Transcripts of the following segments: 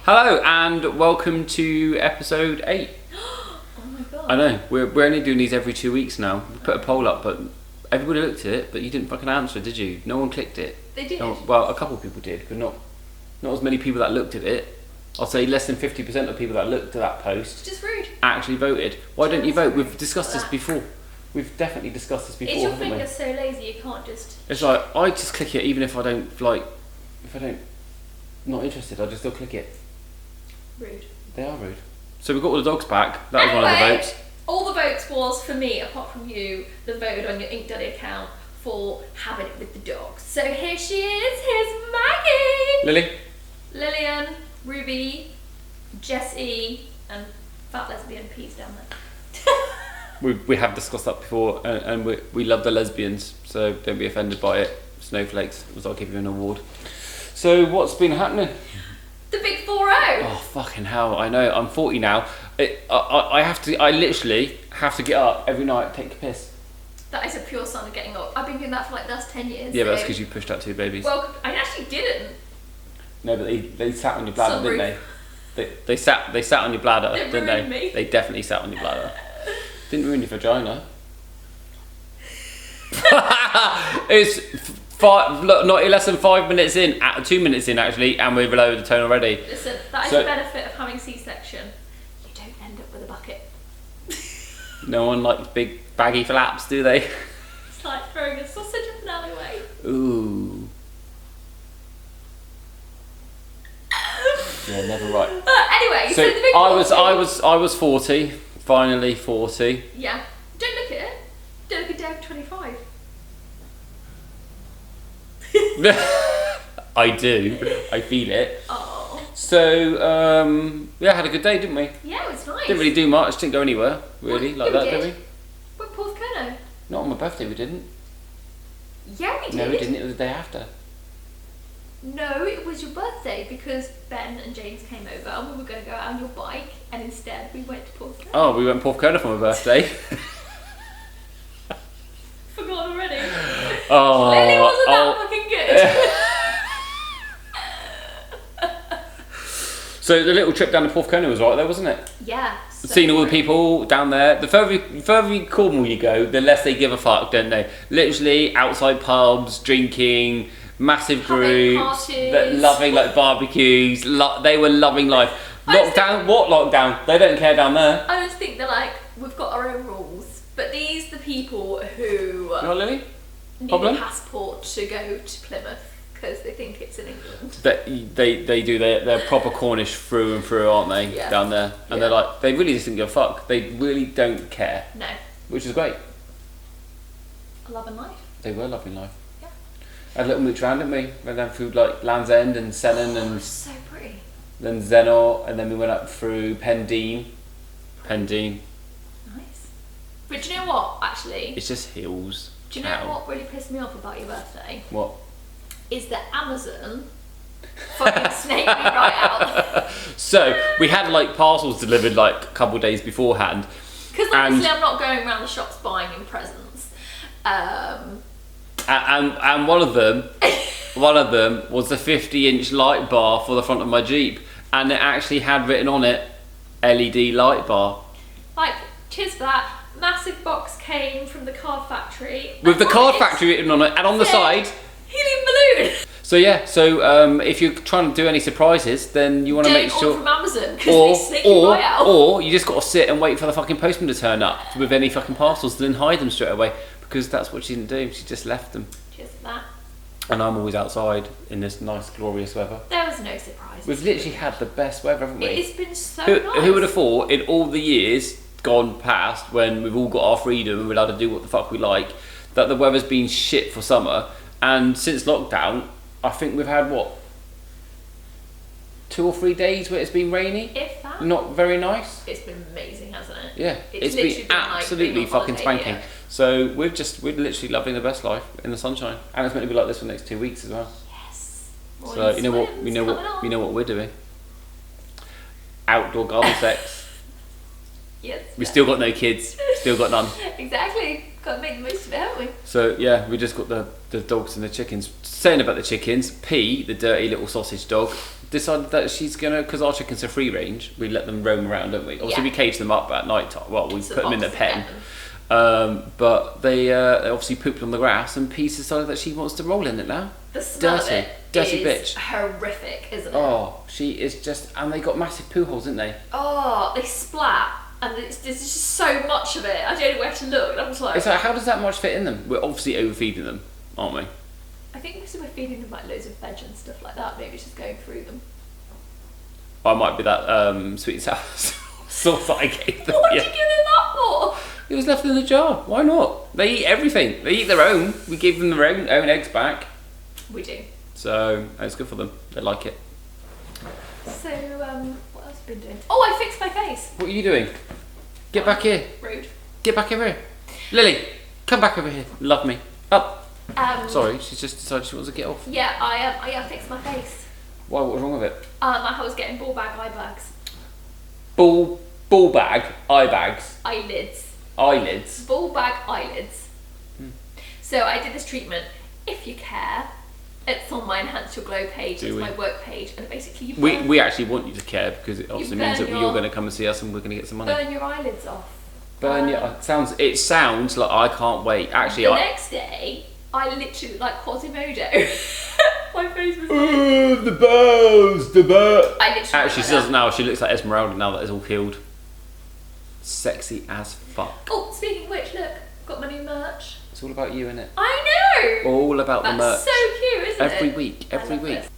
Hello and welcome to episode 8. Oh my god. I know, we're only doing these every 2 weeks now. We put a poll up, but everybody looked at it, but you didn't fucking answer, did you? No one clicked it. They did. No, well, a couple of people did, but not as many people that looked at it. I'll say less than 50% of people that looked at that post Just rude. actually voted. Why don't you vote? We've discussed this before. We've definitely discussed this before, Is your haven't we? finger so lazy you can't just... It's like, I just click it even if I don't, not interested, I just still click it. Rude. They are rude. So we've got all the dogs back. That was one of the votes. All the votes was for me, apart from you, the vote on your Ink Daddy account for having it with the dogs. So here she is. Here's Maggie. Lily? Lillian, Ruby, Jessie, and fat lesbian P's down there. We have discussed that before, and we love the lesbians, so don't be offended by it. Snowflakes, as I'll give you an award. So what's been happening? The big 4-0. Oh fucking hell! I know. I'm 40 now. I literally have to get up every night, take a piss. That is a pure sign of getting old. I've been doing that for like the last 10 years. Yeah, but that's because you pushed out 2 babies. Well, I actually didn't. No, but they sat on your bladder, Some didn't they? They sat on your bladder, They didn't they? ruined me. They definitely sat on your bladder. Didn't ruin your vagina. It's not less than 5 minutes in, 2 minutes in actually, and we've lowered the tone already. Listen, that is the benefit of having C-section. You don't end up with a bucket. No one likes big baggy flaps, do they? It's like throwing a sausage in an alleyway. Ooh. Yeah, never right. Anyway, so the big I was 40, finally 40. Yeah. Don't look at it. Don't look at Dave 25. I do. I feel it. Oh. So, yeah, had a good day, didn't we? Yeah, it was nice. Didn't really do much, didn't go anywhere, really, Well, like yeah, that, we did we? Went Porthcurno. Not on my birthday, we didn't. Yeah, we did. No, we didn't, it was the day after. No, it was your birthday because Ben and James came over and we were going to go out on your bike and instead we went to Porthcurno. Oh, we went Porthcurno for my birthday. Forgot already. Oh, Lily wasn't that fucking good. So the little trip down to Porthcurno was right there, wasn't it? Yeah. Seeing all the people down there. The further Cornwall you go, the less they give a fuck, don't they? Literally outside pubs, drinking, massive groups, loving like barbecues. They were loving life. Lockdown? What lockdown? They don't care down there. I just think they're like, we've got our own rules, but these the people who You know, Lily? need Problem? a passport to go to Plymouth because they think it's in England. They do. They're proper Cornish through and through, aren't they? Yeah. Down there, and they're like, they really just didn't give a fuck. They really don't care, No. which is great. A love and life. They were loving life. Yeah. Had a little mooch around, didn't we? Went down through like Land's End and Sennen and So pretty. then Zenor, and then we went up through Pendine. Nice. But do you know what, actually? It's just hills. Do you know what really pissed me off about your birthday? What? Is that Amazon fucking snaked me right out. So we had like parcels delivered like a couple of days beforehand. Because obviously I'm not going around the shops buying in presents. And one of them was the 50-inch light bar for the front of my Jeep, and it actually had written on it LED light bar. Like, cheers for that. Massive box came from the card factory. With the card factory written on it, and on the side, helium balloon. So yeah, if you're trying to do any surprises, then you want to make Don't sure. order from Amazon because they snake you right out. Or you just got to sit and wait for the fucking postman to turn up with any fucking parcels, then hide them straight away, because that's what she didn't do. She just left them. Cheers for that. And I'm always outside in this nice, glorious weather. There was no surprise. We've literally had the best weather, haven't we? It's been so nice. Who would have thought in all the years gone past when we've all got our freedom and we're allowed to do what the fuck we like, that the weather's been shit for summer, and since lockdown I think we've had 2 or 3 days where it's been rainy. If that. Not very nice. It's been amazing, hasn't it? Yeah, it's been absolutely like fucking spanking. Here. So we're literally loving the best life in the sunshine, and it's meant to be like this for the next 2 weeks as well. Yes. So you know what we know what we're doing. Outdoor garden sex. Yes. We still got no kids. Still got none. Exactly. Got to make the most of it, haven't we? So yeah, we just got the dogs and the chickens. Saying about the chickens, P, the dirty little sausage dog, decided that she's gonna, because our chickens are free range, we let them roam around, don't we? Obviously, we cage them up at night time. Well, we put them in their pen. But they obviously pooped on the grass, and Peace decided that she wants to roll in it now. The smell of it dirty is bitch. Horrific, isn't it? Oh, she is just, and they got massive poo holes, didn't they? Oh, they splat, and there's just so much of it. I don't know where to look. I was like, it's like, how does that much fit in them? We're obviously overfeeding them, aren't we? I think because we're feeding them like loads of veg and stuff like that. Maybe it's just going through them. Or it might be that sweet and sour sauce that I gave them. What did you give them that for? It was left in the jar. Why not? They eat everything. They eat their own. We gave them their own eggs back. We do. So it's good for them. They like it. So what else have you been doing? Oh, I fixed my face. What are you doing? Get back here. Rude. Get back over here. Lily, come back over here. Love me. Up. Sorry, she's just decided she wants to get off. Yeah, I fixed my face. Why? What was wrong with it? I was getting ball bag eye bags. Ball bag eye bags. Eyelids. Ball bag eyelids. So I did this treatment. If you care, it's on my Enhance Your Glow page. It's my work page, and basically you we actually want you to care, because it obviously means that you're going to come and see us, and we're going to get some money. Burn your eyelids off. Burn your. It sounds like I can't wait. Actually, the next day, I literally like Quasimodo. My face was like, the bows. I literally. Actually, she doesn't now. She looks like Esmeralda now that it's all healed. Sexy as fuck. Oh, speaking of which, look, got my new merch. It's all about you, innit? I know. All about the merch. That's so cute, isn't it? Every week. This.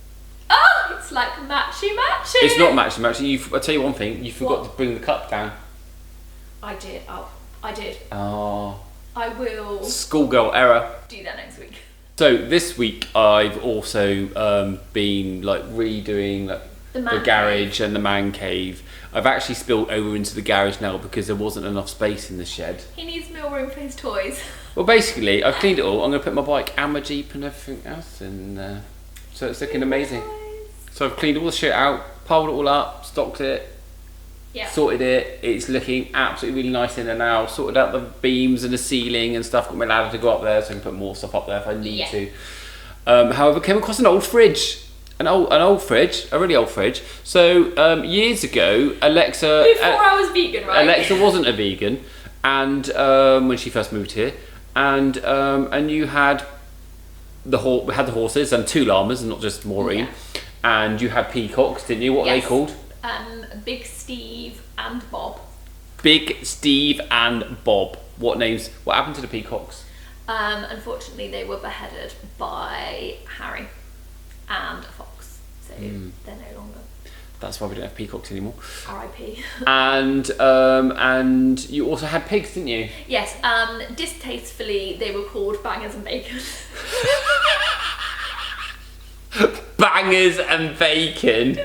Oh, it's like matchy. It's not matchy. I'll tell you one thing. You forgot to bring the cup down. I did. Oh, I did. Oh. I will. Schoolgirl error. Do that next week. So this week I've also been like redoing like the garage and the man cave. I've actually spilled over into the garage now because there wasn't enough space in the shed. He needs more room for his toys. Well, basically I've cleaned it all. I'm going to put my bike and my Jeep and everything else in there. So it's looking amazing. So I've cleaned all the shit out, piled it all up, stocked it, sorted it. It's looking absolutely really nice in there now. Sorted out the beams and the ceiling and stuff. Got my ladder to go up there so I can put more stuff up there if I need to. However, came across an old fridge. An really old fridge. So years ago, Alexa. Before I was vegan, right? Alexa wasn't a vegan, and when she first moved here, and you had the horses and 2 llamas, and not just Maureen, and you had peacocks, didn't you? What are they called? Big Steve and Bob. Big Steve and Bob. What names? What happened to the peacocks? Unfortunately, they were beheaded by Harry and a fox, so they're no longer. That's why we don't have peacocks anymore. R.I.P. And you also had pigs, didn't you? Yes. Distastefully, they were called Bangers and Bacon. Bangers and Bacon.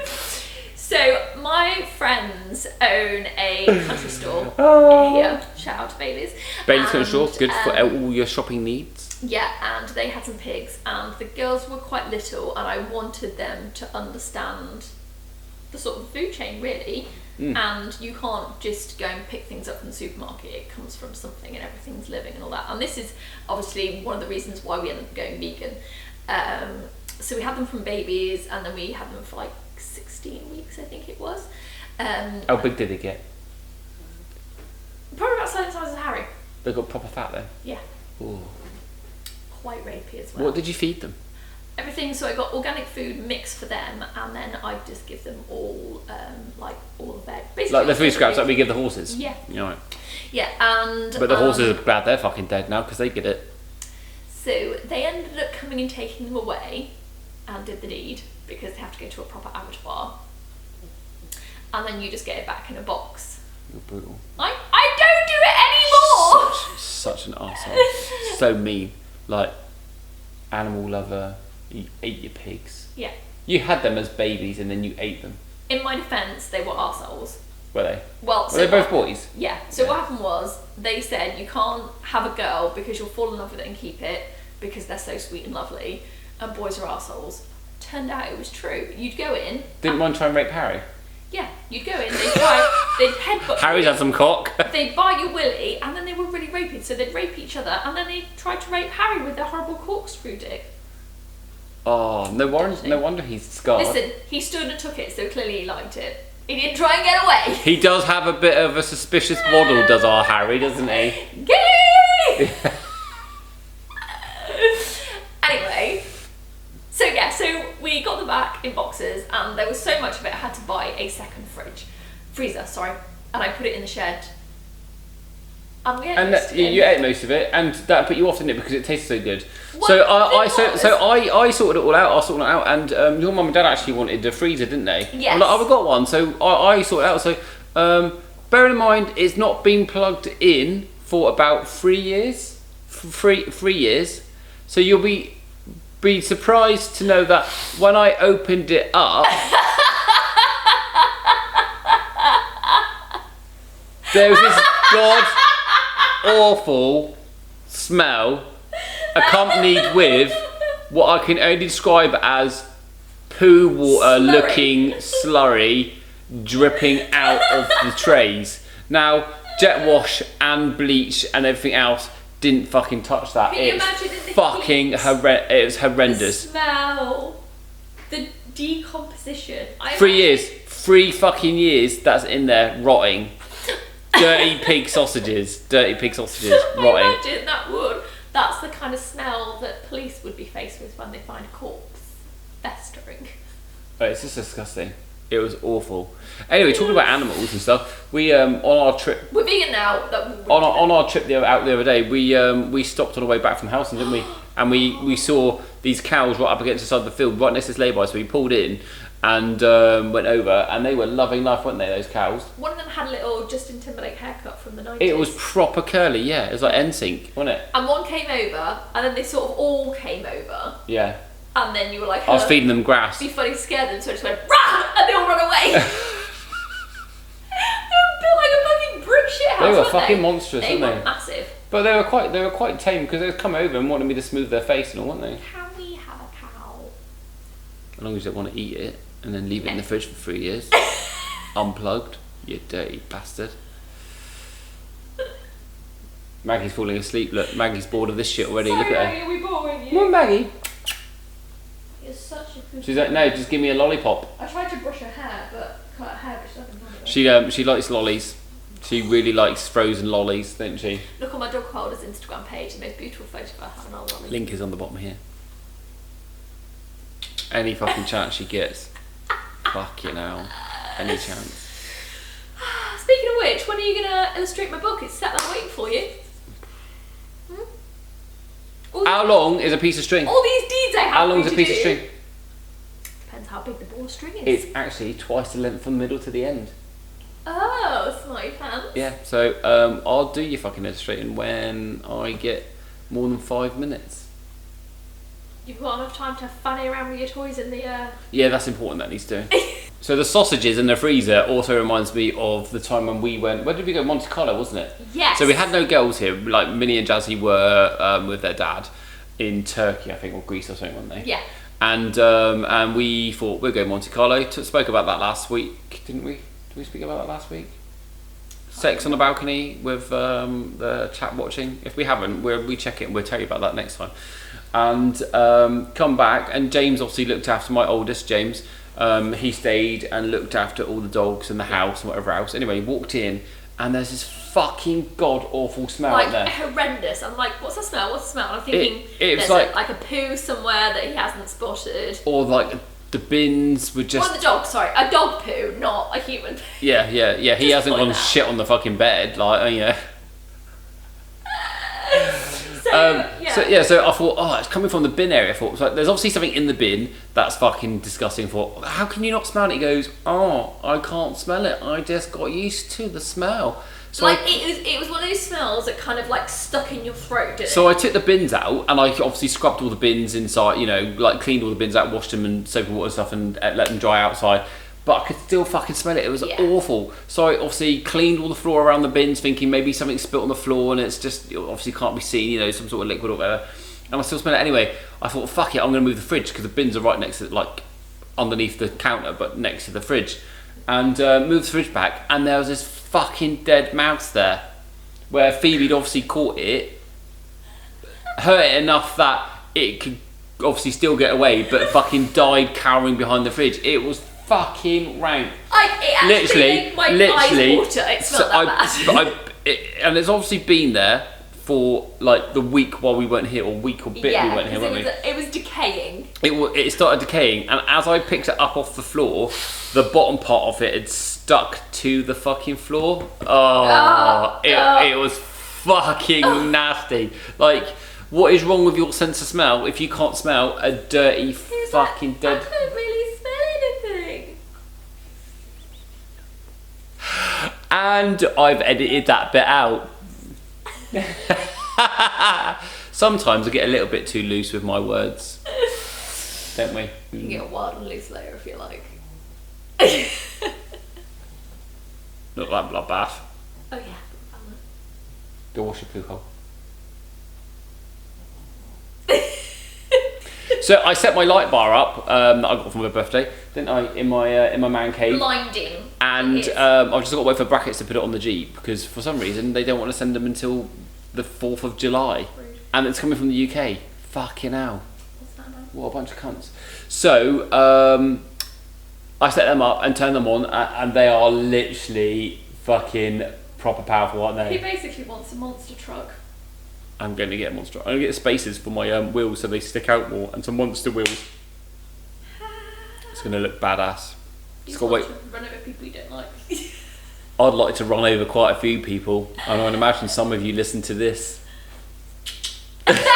So my friends own a country store here. Shout out to Bailey's. Bailey's Country Store, good for all your shopping needs. Yeah, and they had some pigs, and the girls were quite little, and I wanted them to understand the sort of food chain, really. And you can't just go and pick things up from the supermarket. It comes from something, and everything's living and all that. And this is obviously one of the reasons why we ended up going vegan. So we had them from babies, and then we had them for like 16 weeks, I think it was. How big did they get? Probably about the same size as Harry. They got proper fat then? Yeah. Ooh. Quite rapey as well. What did you feed them? Everything. So I got organic food mixed for them, and then I just give them all like all the veg. Basically, like the food scraps that we give the horses? Yeah. You know. Yeah, and but the horses are glad they're fucking dead now because they get it. So they ended up coming and taking them away and did the deed because they have to go to a proper abattoir, and then you just get it back in a box. You're brutal. I don't do it anymore. Such an arsehole. So mean. Like, animal lover, you ate your pigs. Yeah. You had them as babies and then you ate them. In my defence, they were arseholes. Were they? Well, were they both boys? Yeah. So what happened was, they said you can't have a girl because you'll fall in love with it and keep it because they're so sweet and lovely, and boys are arseholes. Turned out it was true. You'd go in. Didn't one try and rape Harry? Yeah, you'd go in, they'd headbutt. Harry's had some cock. They'd bite your willy, and then they were really rapey, so they'd rape each other, and then they tried to rape Harry with their horrible corkscrew dick. Oh, no wonder he's scarred. Listen, he stood and took it, so clearly he liked it. He didn't try and get away. He does have a bit of a suspicious waddle, does our Harry, doesn't he? Gay! Anyway, so we got them back in boxes, and there was so much of it I had to buy a second freezer, and I put it in the shed. And you ate most of it, and that put you off, didn't it? Because it tasted so good. Well, so I sorted it all out. And your mum and dad actually wanted a freezer, didn't they? Yes. I'm like, I've got one. So I sorted it out. So bearing in mind, it's not been plugged in for about 3 years. 3 years. So you'll be surprised to know that when I opened it up, there was this awful smell accompanied with what I can only describe as poo water looking slurry dripping out of the trays. Now, jet wash and bleach and everything else didn't fucking touch that. Can you imagine in the it was horrendous. The smell, the decomposition. 3 years, 3 fucking years that's in there rotting. Dirty pig sausages rotting. Imagine that's the kind of smell that police would be faced with when they find a corpse festering. Oh, it's just disgusting. It was awful. Anyway, talking about animals and stuff, we on our trip. We're vegan now. On our trip out the other day, we stopped on the way back from Houghton, didn't we? And we saw these cows right up against the side of the field, right next to this lay-by. So we pulled in and went over, and they were loving life, weren't they? Those cows. One of them had a little Justin Timberlake haircut from the 90s. It was proper curly, yeah. It was like NSYNC, wasn't it? And one came over, and then they sort of all came over. Yeah. And then you were like, I was feeding them grass. Be funny, scared them, so I just went, rah! And they all run away. They were built like a fucking brick shit house. They were fucking monstrous, they weren't they? They were massive. But they were quite tame because they'd come over and wanted me to smooth their face and all, weren't they? Can we have a cow? As long as you don't want to eat it and then leave it in the fridge for 3 years. Unplugged, you dirty bastard. Maggie's falling asleep. Look, Maggie's bored of this shit already. Sorry, look at her. Maggie, are we boring you? Come on, Maggie. You're such a good. She's like, no, just give me a lollipop. I tried to brush her hair, but cut her hair, but she doesn't want it. She likes lollies. She really likes frozen lollies, don't she? Look on my dog holder's Instagram page, the most beautiful photo of her having a lolly. Link is on the bottom here. Any fucking chance she gets. Fucking hell. Any chance. Speaking of which, when are you going to illustrate my book? It's sat there waiting for you. How long is a piece of string? All these deeds I have. How long is a piece of string? Depends how big the ball of string is. It's actually twice the length from the middle to the end. Oh, smarty pants. Yeah, so I'll do your fucking illustrating when I get more than 5 minutes. You've got enough time to fanny around with your toys in the... Yeah, that's important, that needs doing. So the sausages in the freezer also reminds me of the time when we went... Where did we go? Monte Carlo, wasn't it? Yes. So we had no girls here. Like, Minnie and Jazzy were with their dad in Turkey, I think, or Greece or something, weren't they? Yeah. And we thought we'd go Monte Carlo. Spoke about that last week, didn't we? Did we speak about that last week? Sex on the balcony with the chat watching. If we haven't, we check it and we'll tell you about that next time. And come back, and James obviously looked after my oldest, James. He stayed and looked after all the dogs and the house and whatever else. Anyway, he walked in and there's this fucking god awful smell like out there. Horrendous. I'm like, what's the smell? What's the smell? I'm thinking it was there's like a poo somewhere that he hasn't spotted. Or like the bins were just... Or the dog, sorry. A dog poo, not a human poo. Yeah. He hasn't gone shit on the fucking bed. Like, oh yeah. So I thought, oh, it's coming from the bin area. I thought, so there's obviously something in the bin that's fucking disgusting. I thought, how can you not smell it? He goes, oh, I can't smell it. I just got used to the smell. So like it was one of those smells that kind of like stuck in your throat, didn't it? So I took the bins out and I obviously scrubbed all the bins inside, like cleaned all the bins out, washed them in soap and water and stuff and let them dry outside. But I could still fucking smell it. It was awful. So I obviously cleaned all the floor around the bins, thinking maybe something spilt on the floor and it's just, obviously can't be seen, some sort of liquid or whatever. And I still smell it anyway. I thought, fuck it, I'm going to move the fridge because the bins are right next to, like, underneath the counter, but next to the fridge. And moved the fridge back, and there was this fucking dead mouse there, where Phoebe'd obviously caught it, hurt it enough that it could obviously still get away, but fucking died cowering behind the fridge. It was fucking rank. It made my eyes water. It's not that bad. And it's obviously been there for like the week while we weren't here, or week or bit we weren't here, weren't we? It was decaying. It started decaying, and as I picked it up off the floor, the bottom part of it had stuck to the fucking floor. It was fucking nasty. Like, what is wrong with your sense of smell if you can't smell a dirty fucking dead... I couldn't really smell anything. And I've edited that bit out. Sometimes I get a little bit too loose with my words. Don't we? You can get wild and loose later if you like. Look like bloodbath. Oh yeah. Go wash your poo hole. So I set my light bar up that I got for my birthday, didn't I? In my man cave. Blinding. And I've just got to wait for brackets to put it on the Jeep, because for some reason they don't want to send them until the 4th of July. Rude. And it's coming from the UK. Fucking hell. What's that about? What a bunch of cunts. So I set them up and turned them on, and they are literally fucking proper powerful, aren't they? He basically wants a monster truck. I'm going to get a monster. I'm going to get spacers for my wheels so they stick out more, and some monster wheels. It's going to look badass. You Just got to wait. run over people you don't like. I'd like to run over quite a few people, and I'd imagine some of you listen to this. You know who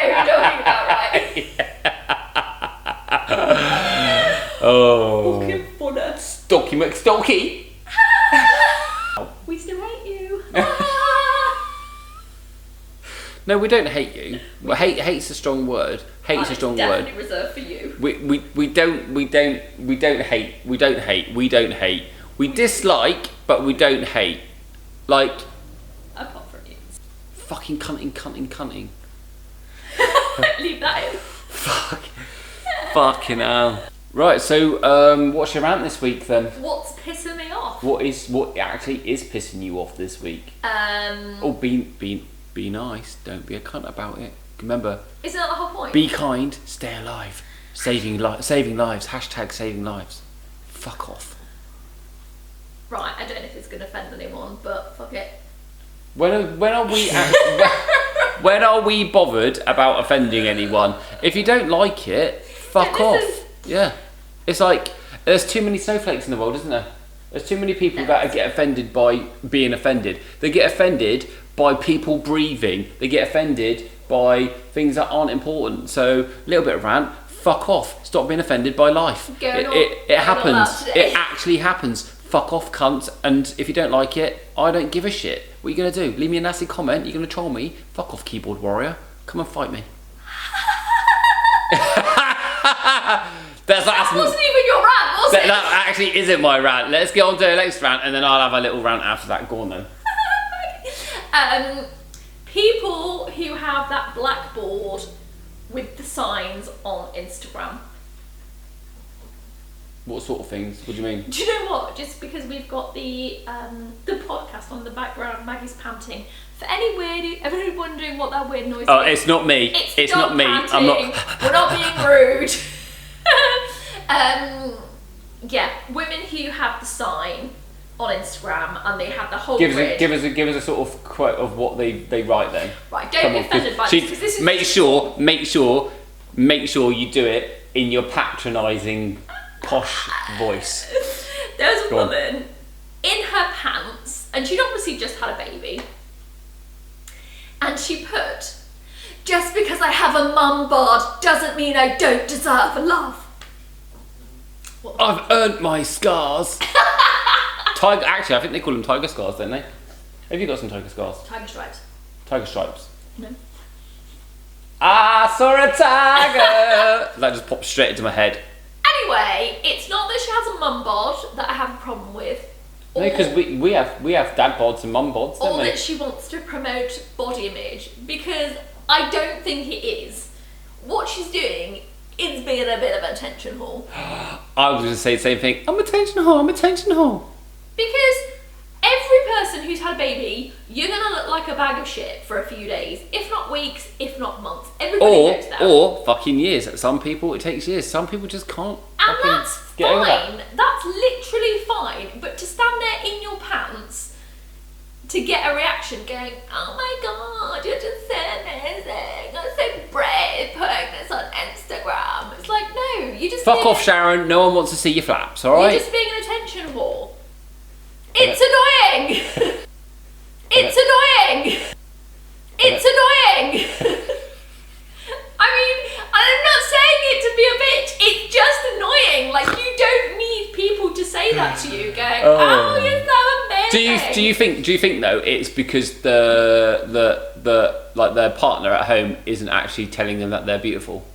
you're talking about, right? Oh. Fucking funny. Stocky McStocky. We still hate you. No, we don't hate you. Well, hate's a strong word. Hate's a strong word. Definitely reserved for you. We don't hate. We dislike, but we don't hate. Like, Apart from you. fucking cunting. Leave that in. Fucking hell. Right, so what's your rant this week then? What's pissing me off? What actually is pissing you off this week? Oh, be nice. Don't be a cunt about it. Remember, Isn't that the whole point? be kind, stay alive, saving lives. Hashtag saving lives. Fuck off. Right, I don't know if it's going to offend anyone, but fuck it. When are we bothered about offending anyone? If you don't like it, fuck off. Yeah. It's like, there's too many snowflakes in the world, isn't there? There's too many people that get offended by being offended. They get offended by people breathing. They get offended by things that aren't important. So, a little bit of rant, fuck off. Stop being offended by life. It happens. It actually happens. Fuck off, cunts. And if you don't like it, I don't give a shit. What are you going to do? Leave me a nasty comment? You're going to troll me? Fuck off, keyboard warrior. Come and fight me. That wasn't even your rant, was it? That actually isn't my rant. Let's get on to the next rant, and then I'll have a little rant after that. Go on then. People who have that blackboard with the signs on Instagram. What sort of things? What do you mean? Do you know what? Just because we've got the podcast on the background, Maggie's panting. For everybody wondering what that weird noise is. Oh, it's not me. It's not me. Panting. I'm not. We're not being rude. Yeah, women who have the sign on Instagram and they have the whole grid. Give us a sort of quote of what they write then. Right, don't be offended by this, because this is make sure you do it in your patronising posh voice. There's a woman in her pants, and she'd obviously just had a baby, and she put, "Just because I have a mum bod doesn't mean I don't deserve love." I've earned my scars. Actually, I think they call them tiger scars, don't they? Have you got some tiger scars? Tiger stripes. Tiger stripes. No. I saw a tiger. That just popped straight into my head. Anyway, it's not that she has a mum bod that I have a problem with. No, because we have dad bods and mum bods, don't or we? that she wants to promote body image, because I don't think it is. What she's doing is being a bit of an attention whore. I was going to say the same thing. I'm attention whore. Because every person who's had had a baby, you're gonna look like a bag of shit for a few days, if not weeks, if not months. Everybody knows that. Or fucking years. Some people it takes years. Some people just can't. And that's fine. That's literally fine. But to stand there in your pants to get a reaction, going, "Oh my god, you're just so amazing! I'm so brave, putting this on Instagram." It's like, no, you just fuck off, Sharon. No one wants to see your flaps. All right. You're just being an attention whore. It's annoying. It's annoying. It's annoying. I mean, I'm not saying it to be a bitch. It's just annoying. Like, you don't need people to say that to you. Going, "Oh, you're so amazing." Do you think though it's because the like their partner at home isn't actually telling them that they're beautiful,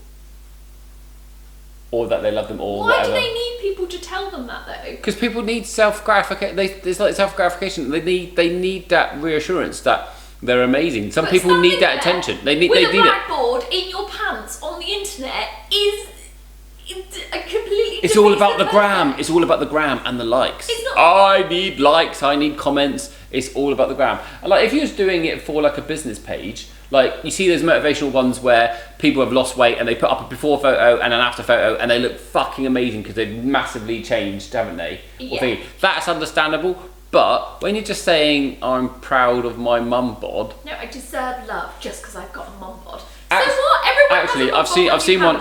or that they love them, or why whatever? do they need people to tell them that though? Because people need self-gratification. There's like self-gratification. They need that reassurance that they're amazing. Some people need that attention. They need a it. blackboard in your pants on the internet is a completely. It's all about the gram. It's all about the gram and the likes. It's not. I need likes. I need comments. It's all about the gram. And like if you're just doing it for like a business page, like you see those motivational ones where people have lost weight and they put up a before photo and an after photo and they look fucking amazing because they've massively changed, haven't they? Yeah. That's understandable. But when you're just saying I'm proud of my mum bod, no, I deserve love just because I've got a mum bod. So what? Everyone actually, has a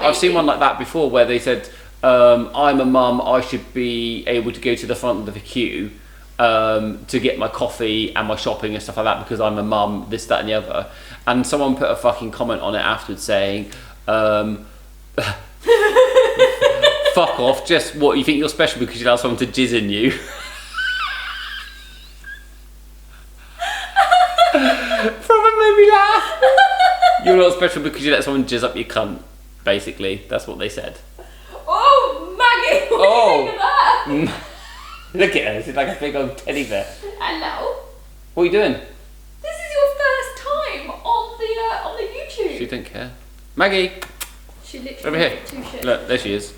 I've seen one like that before where they said I'm a mum, I should be able to go to the front of the queue to get my coffee and my shopping and stuff like that because I'm a mum, this, that and the other. And someone put a fucking comment on it afterwards saying fuck off, just what, you think you're special because you allow someone to jizz in you? Probably made me laugh. You're not special because you let someone jizz up your cunt, basically. That's what they said. Oh, Maggie, what do you think of that? Look at her, she's like a big old teddy bear. Hello. What are you doing? This is your first time on the YouTube. She didn't care. Maggie! She literally Over here. two shit. Look, there she is.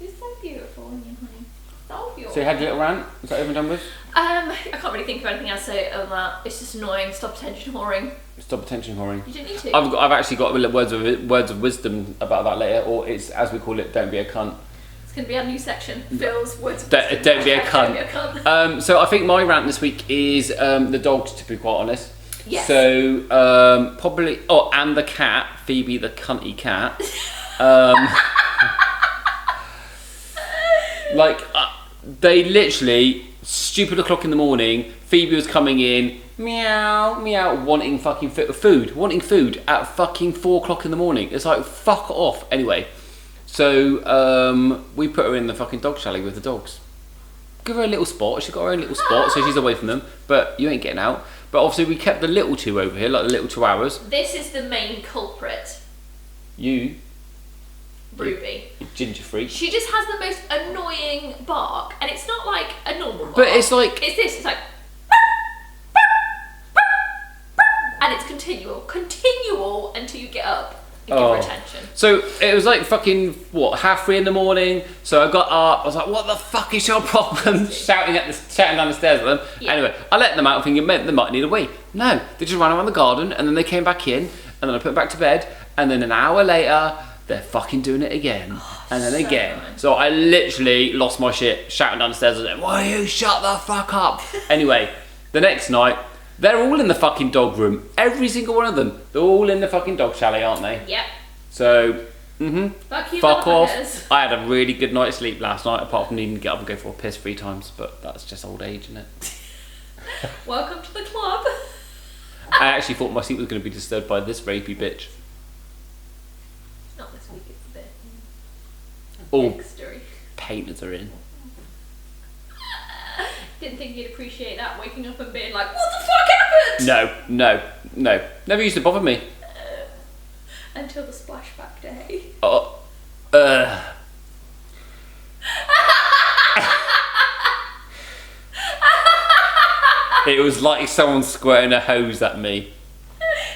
You're so beautiful, aren't you, honey? So beautiful. So you had your little rant? Is that over and done with? I can't really think of anything else to say other than that. It's just annoying. Stop attention whoring. Stop attention whoring. You didn't need to. I've actually got words of wisdom about that later, or it's, as we call it, don't be a cunt. It's going to be our new section. Phil's words of Don't be a Don't be a cunt. cunt. So I think my rant this week is the dogs, to be quite honest. Yes. So probably, and the cat, Phoebe the cunty cat. They literally, stupid o'clock in the morning, Phoebe was coming in, meow, meow, wanting fucking food at fucking 4 o'clock in the morning. It's like, fuck off. Anyway, so we put her in the fucking dog chalet with the dogs. Give her a little spot. She's got her own little spot, so she's away from them, but you ain't getting out. But obviously we kept the little two over here, like the little chihuahuas. This is the main culprit. You, Ruby. you ginger freak. She just has the most annoying bark, and it's not like a normal bark. But it's like... It's this, it's like... And it's continual until you get up and give her attention. So it was like fucking, 3:30 in the morning, so I got up, I was like, what the fuck is your problem? shouting down the stairs at them. Yeah. Anyway, I let them out thinking they might need a wee. No, they just ran around the garden, and then they came back in, and then I put them back to bed, and then an hour later, they're fucking doing it again, and then again. Annoying. So I literally lost my shit, shouting down the stairs at them, why you shut the fuck up? Anyway, the next night, they're all in the fucking dog room. Every single one of them. They're all in the fucking dog chalet, aren't they? Yep. So, fuck off. Motherfuckers. I had a really good night's sleep last night, apart from needing to get up and go for a piss 3 times, but that's just old age, isn't it? Welcome to the club. I actually thought my sleep was going to be disturbed by this rapey bitch. Not this week, it's a bit All extra. painters are in. Didn't think you'd appreciate that, waking up and being like, what the fuck happened? No. Never used to bother me. Until the splashback day. It was like someone squirting a hose at me.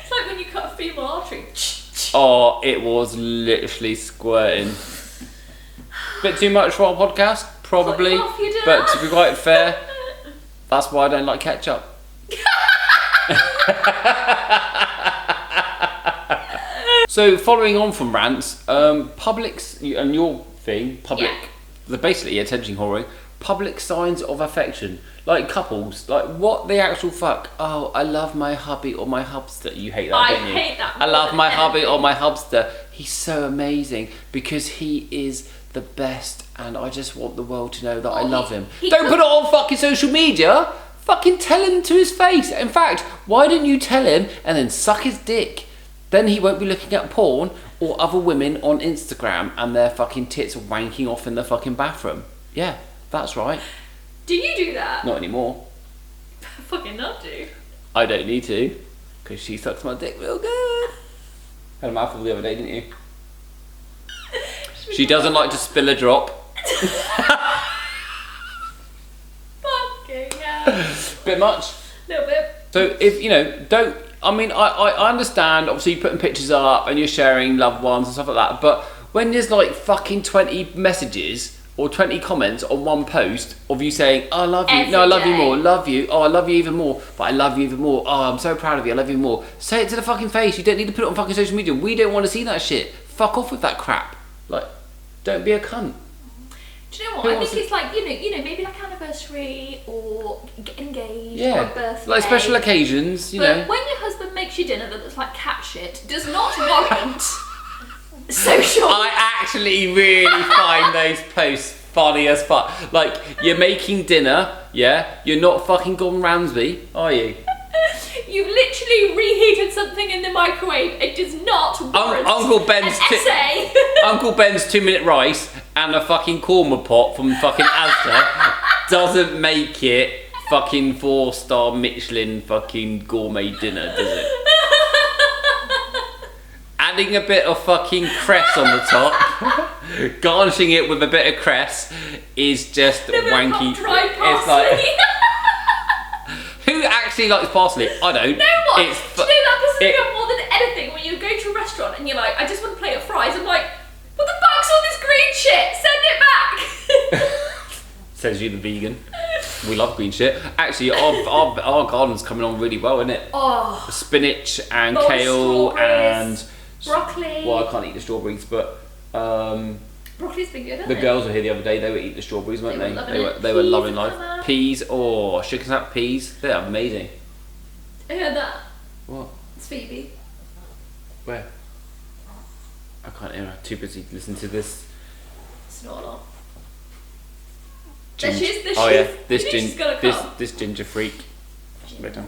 It's like when you cut a female artery. Oh, it was literally squirting. Bit too much for our podcast, probably. Cut you off, you But to be quite fair, that's why I don't like ketchup. So following on from rants, public's and your thing, public, basically attention whoring, public signs of affection, like couples, like what the actual fuck? Oh, I love my hubby or my hubster. You hate that, don't you? I hate that. I love my hubby or my hubster. He's so amazing because he is the best, and I just want the world to know that I love him. Don't put it on fucking social media. Fucking tell him to his face. In fact, why didn't you tell him and then suck his dick? Then he won't be looking at porn or other women on Instagram and their fucking tits wanking off in the fucking bathroom. Yeah, that's right. Do you do that? Not anymore. Fucking not do. I don't need to, because she sucks my dick real good. Had a mouthful the other day, didn't you? She doesn't like to spill a drop. Fucking hell. Bit much. Little bit. So if, you know, don't, I mean, I understand, obviously you're putting pictures up and you're sharing loved ones and stuff like that, but when there's like fucking 20 messages or 20 comments on one post of you saying, oh, I love you, no, I love you more, love you, oh, I love you even more, but I love you even more, oh, I'm so proud of you, I love you more. Say it to the fucking face. You don't need to put it on fucking social media. We don't want to see that shit. Fuck off with that crap. Like, don't be a cunt. Do you know what? I think it's like, you know, maybe like anniversary or get engaged or a birthday. Like special occasions, you know. But when your husband makes you dinner that looks like cat shit, does not warrant social. I actually really find those posts funny as fuck. Like, you're making dinner, yeah? You're not fucking Gordon Ramsay, are you? You've literally reheated something in the microwave. It does not warrant Uncle Ben's an essay. Uncle Ben's 2-minute rice and a fucking korma pot from fucking Asda doesn't make it fucking 4-star Michelin fucking gourmet dinner, does it? Adding a bit of fucking cress on the top, garnishing it with a bit of cress is just wanky. Dry parsley. It's like, who actually likes parsley? I don't. You know what? Do you know that pisses me off more than anything when you go to a restaurant and you're like, I just want a plate of fries. I'm like, what the fuck's all this green shit? Send it back. Says you, the vegan. We love green shit. Actually, our garden's coming on really well, isn't it? Oh. Spinach and kale and broccoli. Well, I can't eat the strawberries, but broccoli's been good. The girls were here the other day. They were eating the strawberries, weren't they? They were loving life. Peas, oh, sugar snap peas. They're amazing. I heard that. What? It's Phoebe. Where? I can't hear. I'm too busy listening to this. Snort on. Ginger. This ginger freak. Ginger.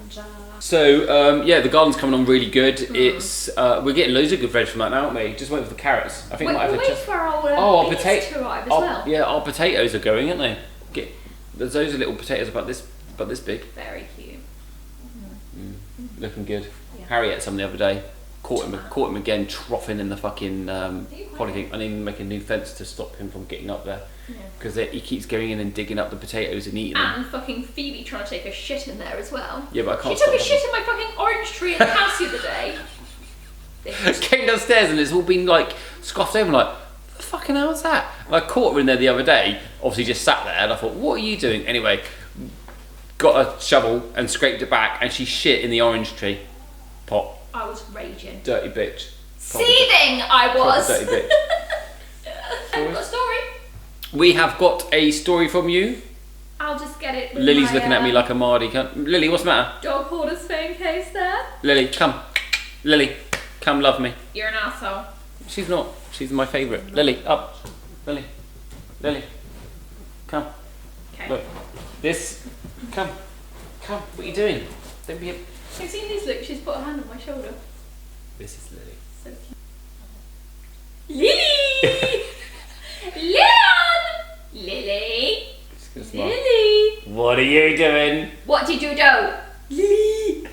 So yeah, the garden's coming on really good. It's we're getting loads of good veg from that now, aren't we? Just waiting for the carrots. I think we might have wait for our potatoes to arrive as well. Yeah, our potatoes are going, aren't they? There's those little potatoes about this big. Very cute. Looking good. Yeah. Harry ate some the other day. Caught him again, troughing in the fucking polythene. I need to make a new fence to stop him from getting up there. Because he keeps going in and digging up the potatoes and eating them. And fucking Phoebe trying to take a shit in there as well. Yeah, but I can't. She took a shit in my fucking orange tree in the house the other day. Came downstairs and it's all been like scoffed over. Like, what the fucking hell is that? And I caught her in there the other day. Obviously, just sat there, and I thought, what are you doing? Anyway, got a shovel and scraped it back, and she shit in the orange tree pot. I was raging. Dirty bitch. Seething, I was. Dirty bitch. Have you got a story? We have got a story from you. I'll just get it. Lily's looking at me like a Mardy. Lily, what's the matter? Dog hoarder's phone case there. Lily, come. Lily, come love me. You're an asshole. She's not. She's my favourite. Lily, up. Lily. Come. Okay. Look. This. Come. What are you doing? Don't be a... Have you seen this look? She's put her hand on my shoulder. This is Lily. So cute. Lily! Leon! Lily! Lily! What are you doing? What did you do? Lily!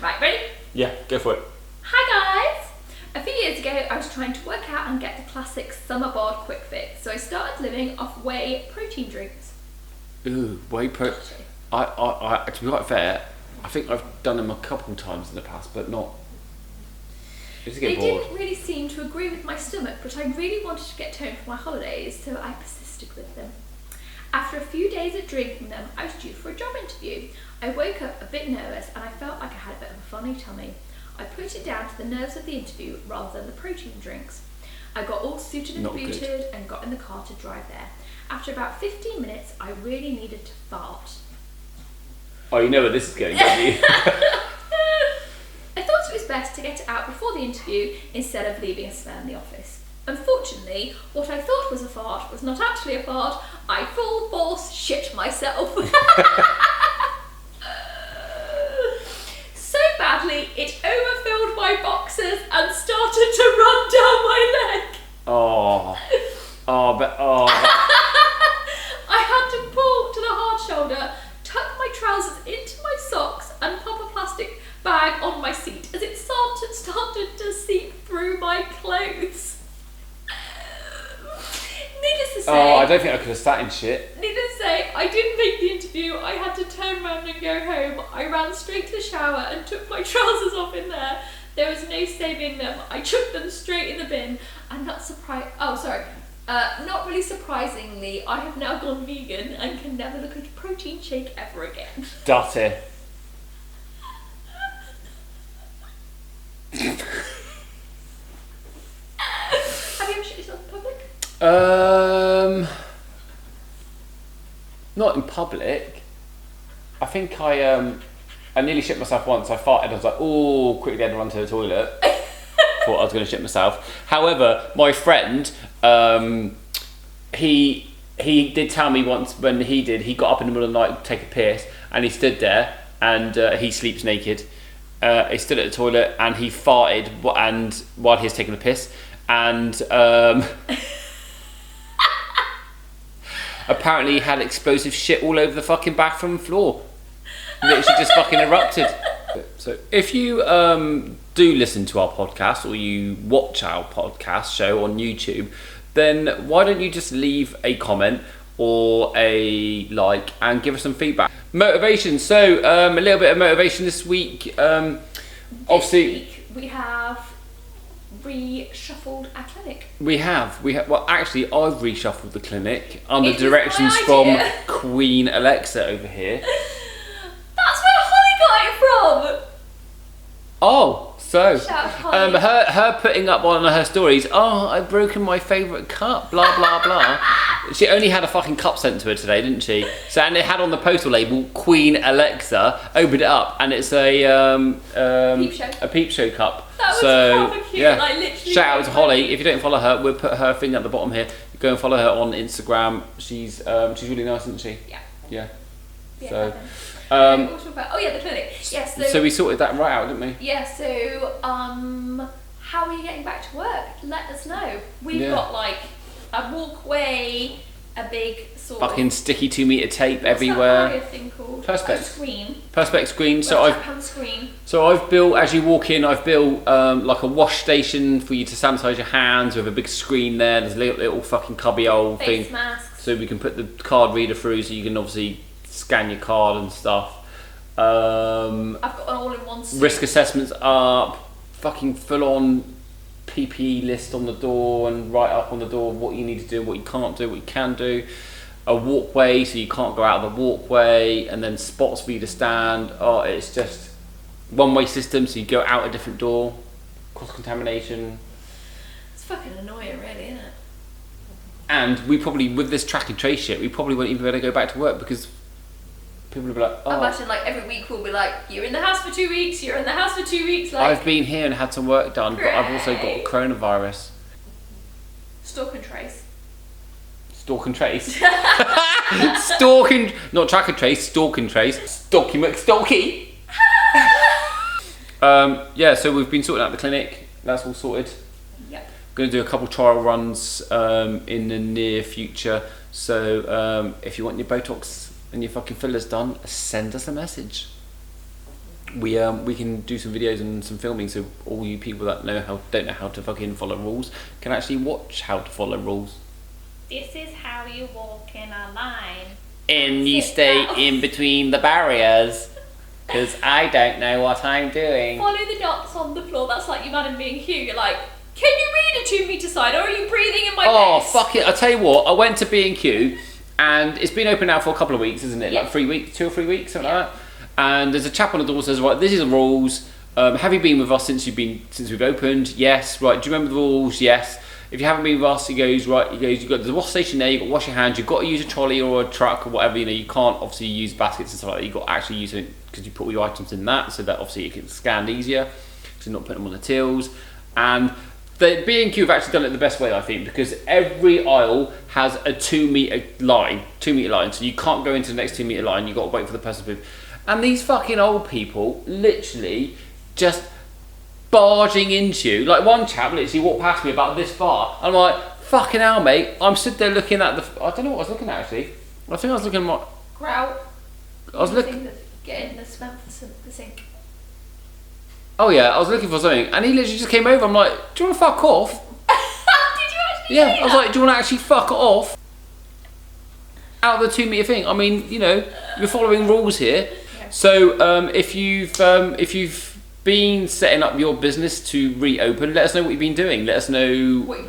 Right, ready? Yeah, go for it. Hi guys! A few years ago, I was trying to work out and get the classic summer bod quick fix, so I started living off whey protein drinks. Ooh, whey protein. I to be quite fair, I think I've done them a couple times in the past, but not. They didn't really seem to agree with my stomach, but I really wanted to get toned for my holidays, so I persisted with them. After a few days of drinking them, I was due for a job interview. I woke up a bit nervous and I felt like I had a bit of a funny tummy. I put it down to the nerves of the interview rather than the protein drinks. I got all suited and booted and got in the car to drive there. After about 15 minutes, I really needed to fart. Oh, you know where this is going, don't you? I thought it was best to get it out before the interview instead of leaving a smell in the office. Unfortunately, what I thought was a fart was not actually a fart. I full force shit myself. So badly, it overfilled my boxers and started to run down my leg. I had to pull to the hard shoulder, tuck my trousers into my socks and pop a plastic bag on my seat as it started to seep through my clothes. Needless to say... Oh, I don't think I could have sat in shit. Needless to say, I didn't make the interview. I had to turn around and go home. I ran straight to the shower and took my trousers off in there. There was no saving them. I chucked them straight in the bin. And not really surprisingly, I have now gone vegan and can never look at a protein shake ever again. Dirty. Have you ever shit yourself in public? Not in public. I think I nearly shit myself once. I farted. I was like, oh, quickly had to run to the toilet. Thought I was going to shit myself. However, my friend, he did tell me once when he got up in the middle of the night to take a piss, and he stood there, and he sleeps naked. He stood at the toilet and he farted, and while he was taking a piss, and apparently he had explosive shit all over the fucking bathroom floor. Literally just fucking erupted. So if you do listen to our podcast or you watch our podcast show on YouTube, then why don't you just leave a comment or a like and give us some feedback. Motivation. So a little bit of motivation this week. Obviously, this week we have reshuffled our clinic. We have. Well, actually, I've reshuffled the clinic under It was directions my from idea. Queen Alexa over here. That's where Holly got it from. Oh, so Shout out Holly. her putting up on her stories. Oh, I've broken my favourite cup. Blah blah blah. She only had a fucking cup sent to her today, didn't she? So, and it had on the postal label Queen Alexa. Opened it up, and it's Peep show. a peep show cup. That was so proper cute. yeah, Like, literally shout out to Holly. If you don't follow her, we'll put her thing at the bottom here. Go and follow her on Instagram. She's really nice, isn't she? Yeah. Yeah. Yeah, So, what was about? Oh yeah, the clinic. Yes. so we sorted that right out, didn't we? Yeah. So how are you getting back to work? Let us know. We've Yeah. got like a walkway, a big sort Fucking of sticky 2 metre tape what's everywhere. that barrier thing called? Perspex. A screen. Perspex screen. So Well, I've tap-hand screen. built, as you walk in, I've built like a wash station for you to sanitize your hands with a big screen there. There's a little fucking cubbyhole Face thing, masks. so we can put the card reader through, so you can obviously scan your card and stuff. I've got an all-in-one suit. Risk assessments up, fucking full-on PPE list on the door and right up on the door of what you need to do, what you can't do, what you can do. A walkway, so you can't go out of the walkway, and then spots for you to stand. Oh, it's just one-way system, so you go out a different door. Cross-contamination. It's fucking annoying, really, isn't it? And we probably, with this track and trace shit, we probably won't even be able to go back to work because people will be like, I oh, imagine like every week we'll be like, you're in the house for 2 weeks, you're in the house for 2 weeks, like I've been here and had some work done, but I've also got Great. coronavirus. stalk and trace. Stalk and trace. Stalk and, not track and trace, stalk and trace. Stalky McStalky. Yeah, so we've been sorting out the clinic. That's all sorted. Yep. Going to do a couple trial runs in the near future. So if you want your Botox and your fucking fillers done, send us a message. We can do some videos and some filming, so all you people that don't know how to fucking follow rules can actually watch how to follow rules. This is how you walk in a line. And you Sit stay down. in between the barriers, because I don't know what I'm doing. Follow the dots on the floor. That's like you man and being Hugh. You're like, can you read a 2 metre sign, or are you breathing in my Oh face? fuck it! I tell you what, I went to B&Q And it's been open now for a couple of weeks, isn't it? Yeah. Like 3 weeks, 2 or 3 weeks, something like that. And there's a chap on the door who says, right, this is the rules. Have you been with us since we've opened? Yes. Right. Do you remember the rules? Yes. If you haven't been with us, he goes, you've got the wash station there, you've got to wash your hands, you've got to use a trolley or a truck or whatever, you can't obviously use baskets and stuff like that, you've got to actually use it because you put all your items in that, so that obviously it can scan easier, because you're not putting them on the tills. And the B&Q have actually done it the best way, I think, because every aisle has a 2 metre line, so you can't go into the next 2 metre line, you've got to wait for the person to move. And these fucking old people literally just barging into you. Like one chap literally walked past me about this far. I'm like, fucking hell, mate. I'm stood there looking at I don't know what I was looking at actually. I think I was looking at my... Grout. I was looking... Getting the smell for the sink. Oh yeah, I was looking for something. And he literally just came over. I'm like, do you want to fuck off? Did you actually Yeah, I was like, do you want to actually fuck off? Out of the 2 metre thing. I mean, we're following rules here. Yeah. So if you've been setting up your business to reopen, let us know what you've been doing. Let us know what you've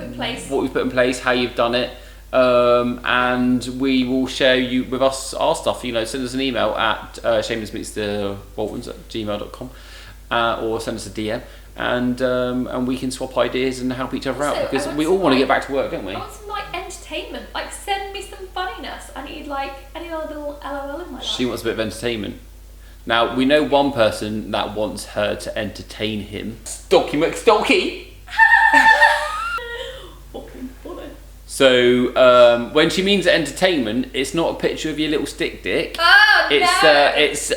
put in place, how you've done it, and we will share you with us our stuff. Send us an email at shamelessmeetsthewaltons@gmail.com, or send us a DM, and we can swap ideas and help each other out, because we all want to get back to work, don't we? I want some entertainment. Send me some funniness. I need any other little LOL in my life. She wants a bit of entertainment. Now, we know one person that wants her to entertain him. Stocky McStocky! Fucking funny. So, when she means entertainment, it's not a picture of your little stick dick. Oh, it's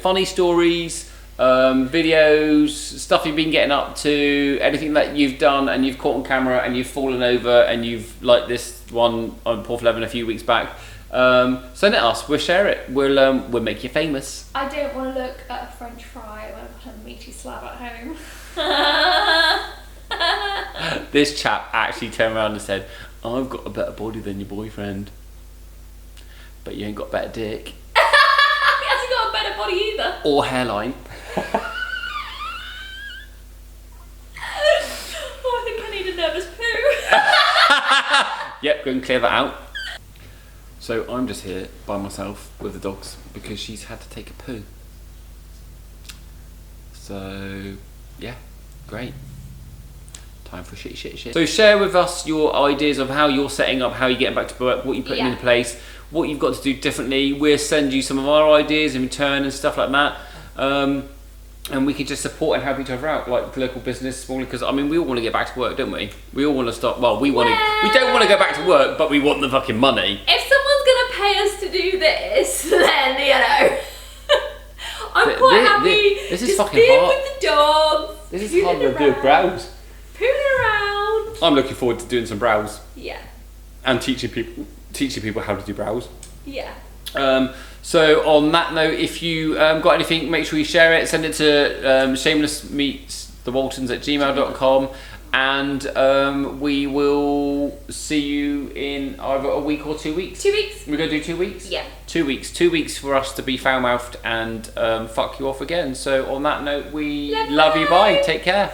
funny stories, videos, stuff you've been getting up to, anything that you've done and you've caught on camera and you've fallen over and you've, like this one on Port 11 a few weeks back. Send it us, we'll share it, we'll make you famous. I don't want to look at a French fry when I've got a meaty slab at home. This chap actually turned around and said, I've got a better body than your boyfriend, but you ain't got a better dick. He hasn't got a better body either. Or hairline. Oh, I think I need a nervous poo. Yep, go and clear that out. So I'm just here by myself with the dogs because she's had to take a poo. So yeah, great. Time for shit. So share with us your ideas of how you're setting up, how you're getting back to work, what you're putting into place, what you've got to do differently. We'll send you some of our ideas in return and stuff like that. And we can just support and help each other out, like local business, smaller, because we all want to get back to work, don't we? We all want to stop. Well, we don't want to go back to work, but we want the fucking money. If someone's gonna pay us to do this, then I'm quite happy. This is just fucking being hard. with the dogs. This is hard to do brows. Pooling around. I'm looking forward to doing some brows. Yeah. And teaching people how to do brows. Yeah. So on that note, if you got anything, make sure you share it. Send it to shamelessmeetsthewaltons@gmail.com, and we will see you in either a week or 2 weeks. 2 weeks. We're going to do 2 weeks? Yeah. 2 weeks. 2 weeks for us to be foul-mouthed and fuck you off again. So on that note, we love you. Bye. Take care.